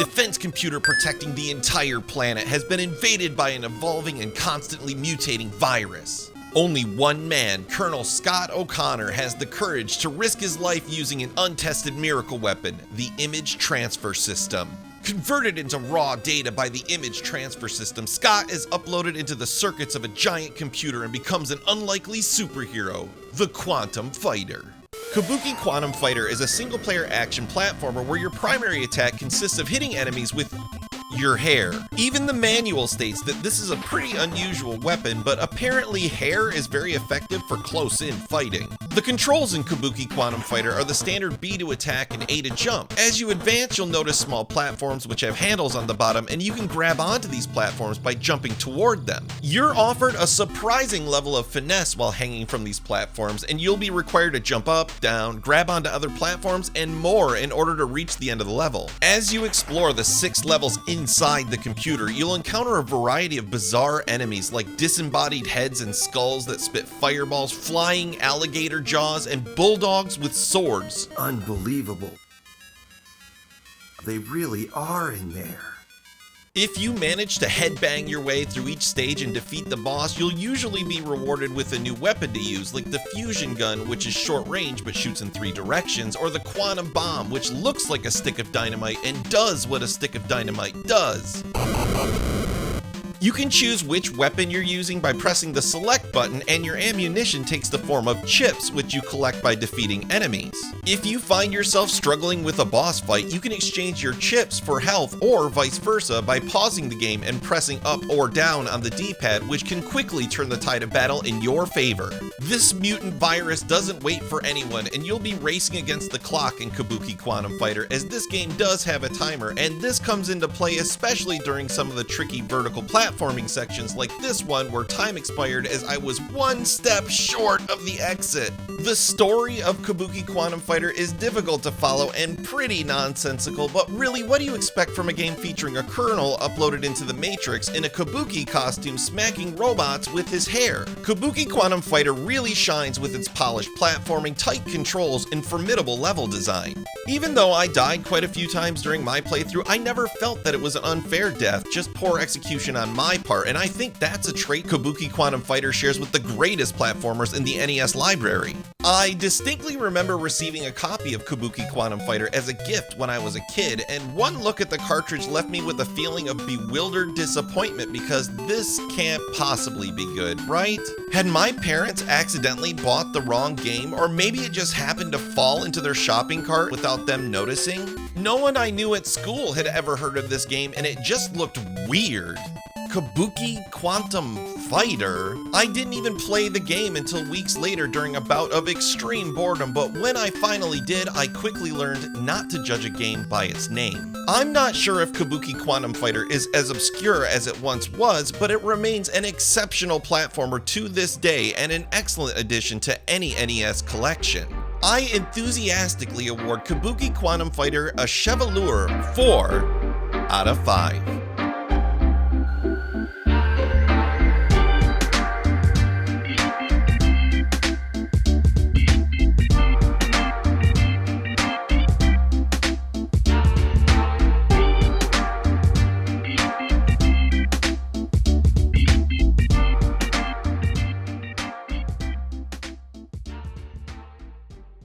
defense computer protecting the entire planet has been invaded by an evolving and constantly mutating virus. Only one man, Colonel Scott O'Connor, has the courage to risk his life using an untested miracle weapon, the image transfer system. Converted into raw data by the image transfer system, Scott is uploaded into the circuits of a giant computer and becomes an unlikely superhero, the Quantum Fighter. Kabuki Quantum Fighter is a single-player action platformer where your primary attack consists of hitting enemies with your hair. Even the manual states that this is a pretty unusual weapon, but apparently hair is very effective for close-in fighting. The controls in Kabuki Quantum Fighter are the standard B to attack and A to jump. As you advance, you'll notice small platforms which have handles on the bottom, and you can grab onto these platforms by jumping toward them. You're offered a surprising level of finesse while hanging from these platforms, and you'll be required to jump up, down, grab onto other platforms, and more in order to reach the end of the level. As you explore the 6 levels inside the computer, you'll encounter a variety of bizarre enemies like disembodied heads and skulls that spit fireballs, flying alligator jaws, and bulldogs with swords. Unbelievable. They really are in there. If you manage to headbang your way through each stage and defeat the boss, you'll usually be rewarded with a new weapon to use, like the fusion gun, which is short range but shoots in 3 directions, or the quantum bomb, which looks like a stick of dynamite and does what a stick of dynamite does. You can choose which weapon you're using by pressing the select button, and your ammunition takes the form of chips, which you collect by defeating enemies. If you find yourself struggling with a boss fight, you can exchange your chips for health or vice versa by pausing the game and pressing up or down on the D-pad, which can quickly turn the tide of battle in your favor. This mutant virus doesn't wait for anyone, and you'll be racing against the clock in Kabuki Quantum Fighter, as this game does have a timer, and this comes into play especially during some of the tricky vertical platforming sections like this one where time expired as I was 1 step short of the exit. The story of Kabuki Quantum Fighter is difficult to follow and pretty nonsensical, but really, what do you expect from a game featuring a colonel uploaded into the Matrix in a Kabuki costume smacking robots with his hair? Kabuki Quantum Fighter really shines with its polished platforming, tight controls, and formidable level design. Even though I died quite a few times during my playthrough, I never felt that it was an unfair death, just poor execution on my part, and I think that's a trait Kabuki Quantum Fighter shares with the greatest platformers in the NES library. I distinctly remember receiving a copy of Kabuki Quantum Fighter as a gift when I was a kid, and one look at the cartridge left me with a feeling of bewildered disappointment because this can't possibly be good, right? Had my parents accidentally bought the wrong game, or maybe it just happened to fall into their shopping cart without them noticing? No one I knew at school had ever heard of this game, and it just looked weird. Kabuki Quantum Fighter? I didn't even play the game until weeks later during a bout of extreme boredom, but when I finally did, I quickly learned not to judge a game by its name. I'm not sure if Kabuki Quantum Fighter is as obscure as it once was, but it remains an exceptional platformer to this day and an excellent addition to any NES collection. I enthusiastically award Kabuki Quantum Fighter a Chevelure 4 out of 5.